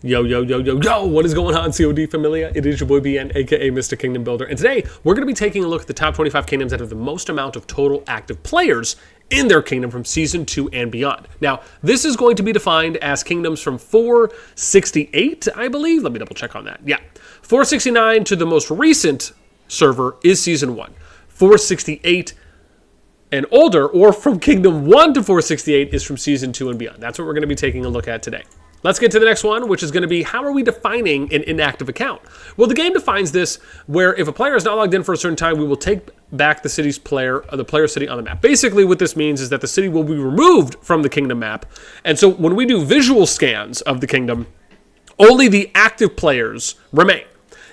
Yo, yo, yo, yo, yo, what is going on, CoD Familia? It is your boy BN, aka Mr. Kingdom Builder, and today we're going to be taking a look at the top 25 kingdoms that have the most amount of total active players in their kingdom from Season 2 and beyond. Now, this is going to be defined as kingdoms from 468, I believe. Let me double check on that. Yeah, 469 to the most recent server is Season 1. 468 and older, or from Kingdom 1 to 468, is from Season 2 and beyond. That's what we're going to be taking a look at today. Let's get to the next one, which is going to be, how are we defining an inactive account? Well, the game defines this where if a player is not logged in for a certain time, we will take back the city's player, the player city on the map. Basically, what this means is that the city will be removed from the kingdom map. And so when we do visual scans of the kingdom, only the active players remain.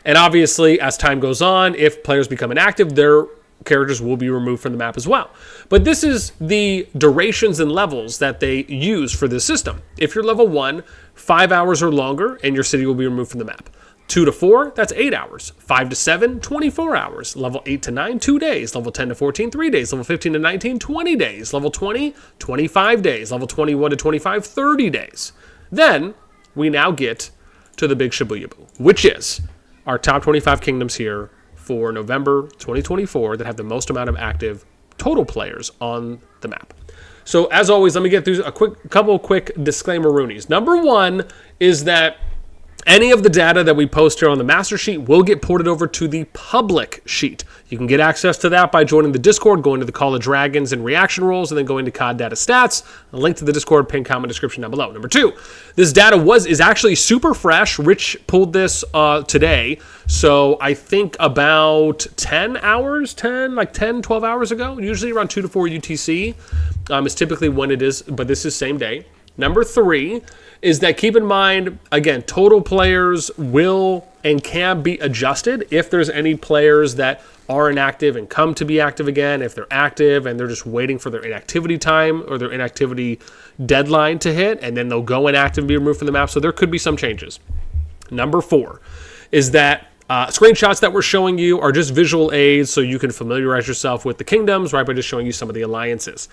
And obviously, as time goes on, if players become inactive, their characters will be removed from the map as well. But this is the durations and levels that they use for this system. If you're level 1, 5 hours or longer, and your city will be removed from the map. 2 to 4, that's 8 hours. 5 to 7, 24 hours. Level 8 to 9, 2 days. Level 10 to 14, 3 days. Level 15 to 19, 20 days. Level 20, 25 days. Level 21 to 25, 30 days. Then we now get to the big Shibuya-boo, which is our top 25 kingdoms here for November 2024 that have the most amount of active total players on the map. So as always, let me get through a couple quick disclaimer-roonies. Number one is that any of the data that we post here on the master sheet will get ported over to the public sheet. You can get access to that by joining the Discord, going to the Call of Dragons and reaction roles, and then going to COD data stats. A link to the Discord, pinned comment description down below. Number two, this data is actually super fresh. Rich pulled this today. So I think about 10 hours, 12 hours ago, usually around 2 to 4 UTC is typically when it is, but this is same day. Number three is that keep in mind, again, total players will and can be adjusted if there's any players that are inactive and come to be active again. If they're active and they're just waiting for their inactivity time or their inactivity deadline to hit, and then they'll go inactive and be removed from the map. So there could be some changes. Number four is that screenshots that we're showing you are just visual aids so you can familiarize yourself with the kingdoms, right, by just showing you some of the alliances.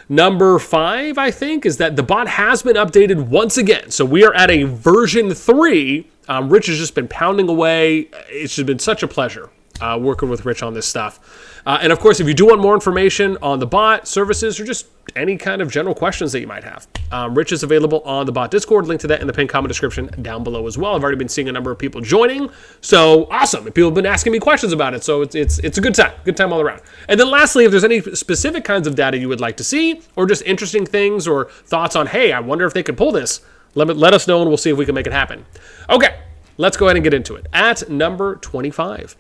Number five, I think, is that the bot has been updated once again. So we are at a version 3. Rich has just been pounding away. It's just been such a pleasure working with Rich on this stuff. And of course, if you do want more information on the bot, services, or just any kind of general questions that you might have, Rich is available on the bot Discord. Link to that in the pinned comment description down below as well. I've already been seeing a number of people joining. So awesome. And people have been asking me questions about it. So it's a good time all around. And then lastly, if there's any specific kinds of data you would like to see, or just interesting things or thoughts on, hey, I wonder if they could pull this, let us know and we'll see if we can make it happen. Okay, let's go ahead and get into it. At number 25,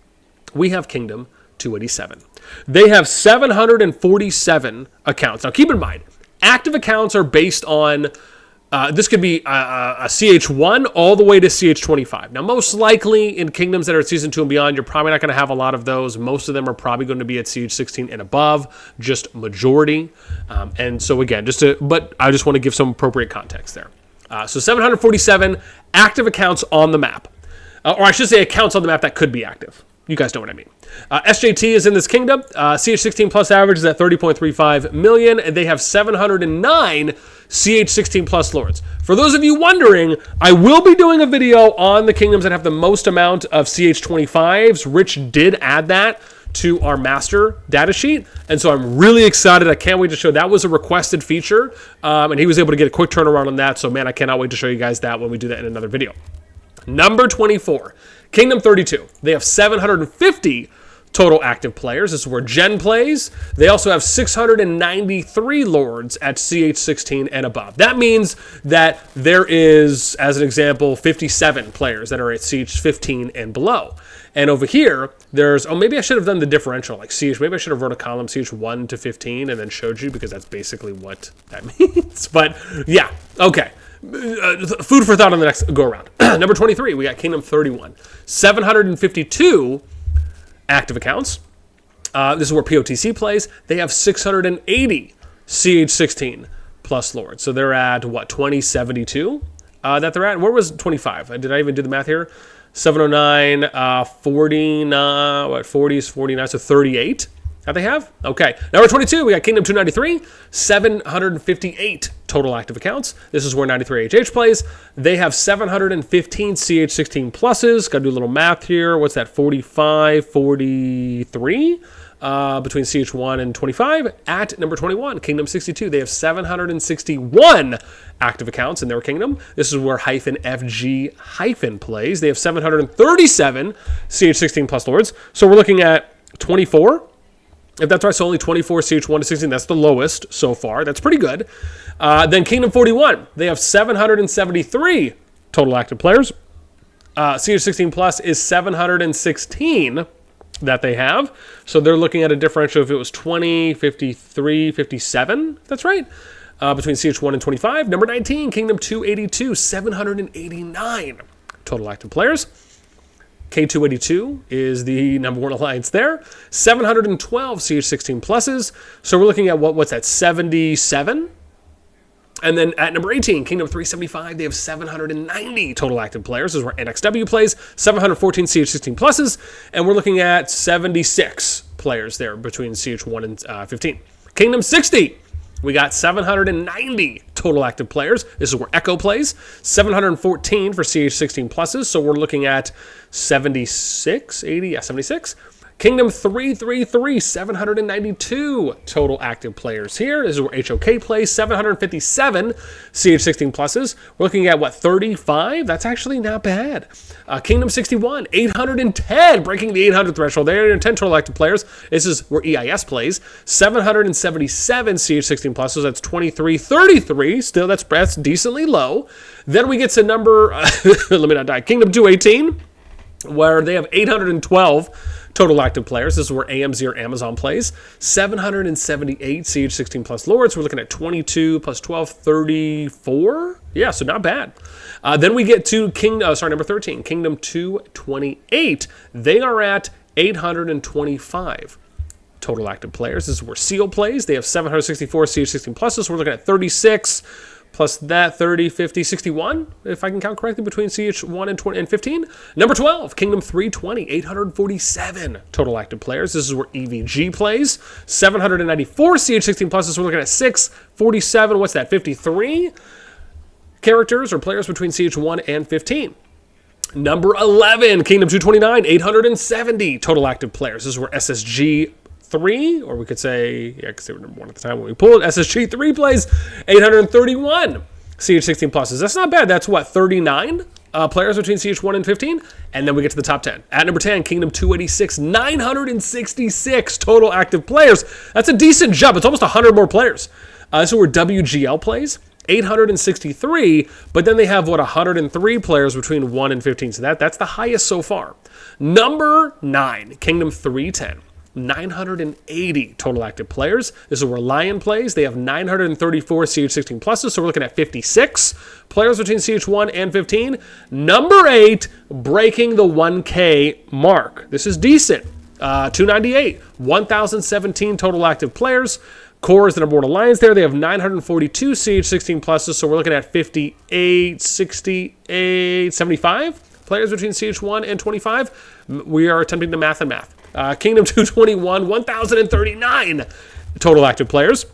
we have Kingdom 287. They have 747 accounts. Now, keep in mind, active accounts are based on, this could be a CH1 all the way to CH25. Now, most likely in kingdoms that are at Season 2 and beyond, you're probably not going to have a lot of those. Most of them are probably going to be at CH16 and above, just majority. And so again, but I just want to give some appropriate context there. So 747 active accounts on the map. Or I should say accounts on the map that could be active. You guys know what I mean. SJT is in this kingdom. CH16 plus average is at 30.35 million, and they have 709 CH16 plus lords. For those of you wondering, I will be doing a video on the kingdoms that have the most amount of CH25s. Rich did add that to our master data sheet, and so I'm really excited. I can't wait to show. That was a requested feature, and he was able to get a quick turnaround on that, so man, I cannot wait to show you guys that when we do that in another video. Number 24, Kingdom 32. They have 750 total active players. This is where Jen plays. They also have 693 lords at CH16 and above. That means that there is, as an example, 57 players that are at CH15 and below. And over here, there's, maybe I should have done the differential, like CH, maybe I should have wrote a column CH1 to 15 and then showed you, because that's basically what that means. But yeah, okay. Food for thought on the next go around. Number 23, we got Kingdom 31. 752 active accounts. This is where POTC plays. They have 680 CH16 plus lords. So they're at, what, 2072 that they're at? Where was 25? Did I even do the math here? 709, 49, what, 40 is 49, so 38. That they have? Okay. Number 22, we got Kingdom 293, 758 total active accounts. This is where 93HH plays. They have 715 CH16 pluses. Got to do a little math here. What's that? 45, 43 between CH1 and 25. At number 21, Kingdom 62, they have 761 active accounts in their kingdom. This is where -FG- plays. They have 737 CH16 plus lords. So we're looking at 24. If that's right, so only 24 CH1 to 16. That's the lowest so far. That's pretty good. Then Kingdom 41, they have 773 total active players. CH16 plus is 716 that they have. So they're looking at a differential if it was 20, 53, 57. That's right. Between CH1 and 25. Number 19, Kingdom 282, 789 total active players. K282 is the number one alliance there. 712 CH16 pluses. So we're looking at what's that, 77? And then at number 18, Kingdom 375, they have 790 total active players. This is where NXW plays. 714 CH16 pluses. And we're looking at 76 players there between CH1 and 15. Kingdom 60. We got 790 total active players. This is where Echo plays. 714 for CH16 pluses. So we're looking at 76, 80, yeah, 76. Kingdom 333, 792 total active players here. This is where HOK plays. 757 CH16 pluses. We're looking at, 35? That's actually not bad. Kingdom 61, 810, breaking the 800 threshold. 810 total active players. This is where EIS plays. 777 CH16 pluses. That's 2333. Still, that's decently low. Then we get to number, let me not die, Kingdom 218, where they have 812 total active players. This is where AMZ or Amazon plays. 778 CH16 plus lords. We're looking at 22 plus 12, 34. Yeah, so not bad. Then we get to number 13, Kingdom 228. They are at 825 total active players. This is where Seal plays. They have 764 CH16 pluses. So we're looking at 36 plus that, 30, 50, 61, if I can count correctly, between CH1 and 20 and 15. Number 12, Kingdom 320, 847 total active players. This is where EVG plays. 794 CH16 pluses. So we're looking at 647, what's that, 53 characters or players between CH1 and 15. Number 11, Kingdom 229, 870 total active players. This is where SSG 3, or we could say, yeah, because they were number 1 at the time when we pulled it. SSG 3 plays 831 CH16 pluses. That's not bad. That's 39 players between CH1 and 15. And then we get to the top 10. At number 10, Kingdom 286, 966 total active players. That's a decent jump. It's almost 100 more players. This is where WGL plays. 863, but then they have 103 players between 1 and 15. So that's the highest so far. Number 9, Kingdom 310. 980 total active players. This is where Lion plays. They have 934 CH16 pluses, so we're looking at 56 players between CH1 and 15. Number 8, breaking the 1K mark. This is decent. 298, 1,017 total active players. Core is the number 1 alliance there. They have 942 CH16 pluses, so we're looking at 58, 68, 75 players between CH1 and 25. We are attempting to math and math. Kingdom 221, 1,039 total active players.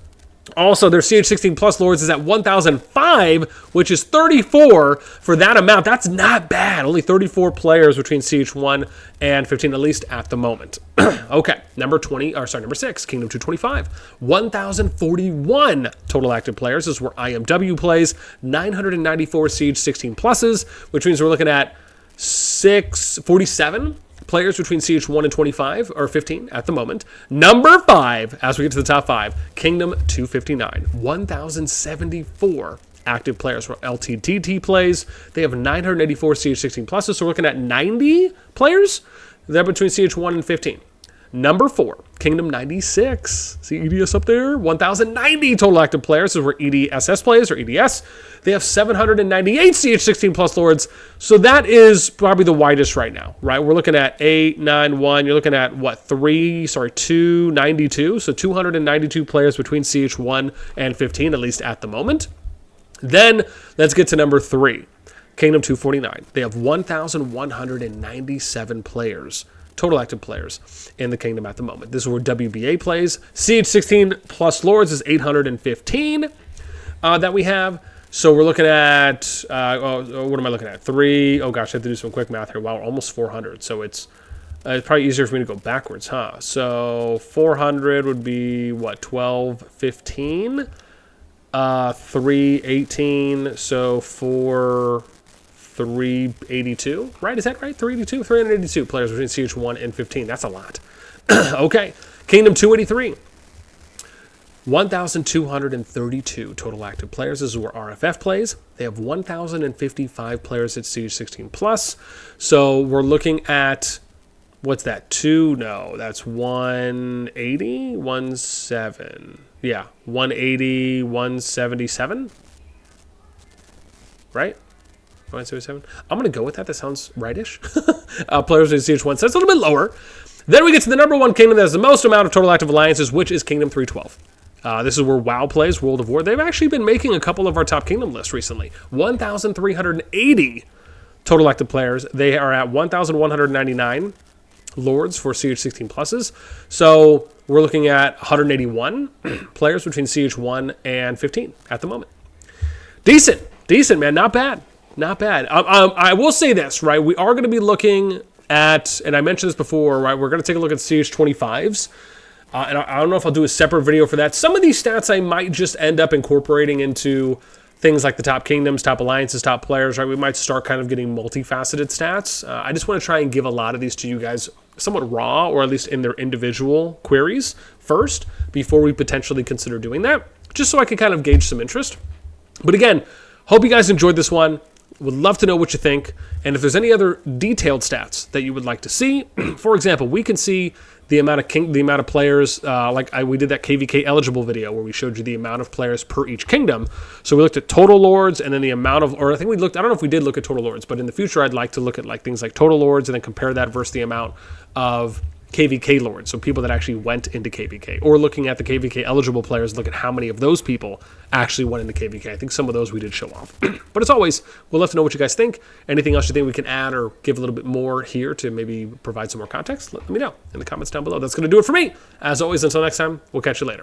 Also, their CH16 plus lords is at 1,005, which is 34 for that amount. That's not bad. Only 34 players between CH1 and 15, at least at the moment. Okay, number 6, Kingdom 225, 1,041 total active players. This is where IMW plays. 994 CH16 pluses, which means we're looking at 647 players between CH1 and 25 or 15 at the moment. Number 5, as we get to the top 5, Kingdom 259, 1,074 active players where LTTT plays. They have 984 CH16 pluses, so we're looking at 90 players. They're between CH1 and 15. Number 4, Kingdom 96. See EDS up there? 1,090 total active players. This is where EDSS plays, or EDS. They have 798 CH16 plus lords. So that is probably the widest right now, right? We're looking at 8, 9, 1. You're looking at, 292. So 292 players between CH1 and 15, at least at the moment. Then let's get to number 3, Kingdom 249. They have 1,197 players total active players in the kingdom at the moment. This is where WBA plays. CH16 plus Lords is 815 that we have. So we're looking at, what am I looking at? Oh gosh, I have to do some quick math here. Wow, we're almost 400. So it's probably easier for me to go backwards, huh? So 400 would be, what, 1215? 318, so 382, right? Is that right? 382 players between CH1 and 15. That's a lot. Okay. Kingdom 283. 1,232 total active players. This is where RFF plays. They have 1,055 players at CH16 plus. So we're looking at, what's that? That's 180, 17. Yeah, 180, 177. Right? 177. I'm going to go with that. That sounds rightish. Players in CH1, so that's a little bit lower. Then we get to the number one kingdom that has the most amount of total active alliances, which is Kingdom 312. This is where WoW plays, World of War. They've actually been making a couple of our top kingdom lists recently. 1,380 total active players. They are at 1,199 Lords for CH16 pluses. So we're looking at 181 players between CH1 and 15 at the moment. Decent, man. Not bad. I will say this, right? We are going to be looking at, and I mentioned this before, right? We're going to take a look at CH25s. And I don't know if I'll do a separate video for that. Some of these stats I might just end up incorporating into things like the top kingdoms, top alliances, top players, right? We might start kind of getting multifaceted stats. I just want to try and give a lot of these to you guys somewhat raw, or at least in their individual queries first, before we potentially consider doing that, just so I can kind of gauge some interest. But again, hope you guys enjoyed this one. Would love to know what you think. And if there's any other detailed stats that you would like to see, for example, we can see the amount of players, we did that KVK eligible video where we showed you the amount of players per each kingdom. So we looked at total lords and then the amount of, or I don't know if we did look at total lords, but in the future I'd like to look at like things like total lords and then compare that versus the amount of KVK lords, so people that actually went into KVK, or looking at the KVK eligible players, look at how many of those people actually went into KVK. I think some of those we did show off. But as always, we'd love to know what you guys think. Anything else you think we can add or give a little bit more here to maybe provide some more context, let me know in the comments down below. That's going to do it for me. As always, until next time, we'll catch you later.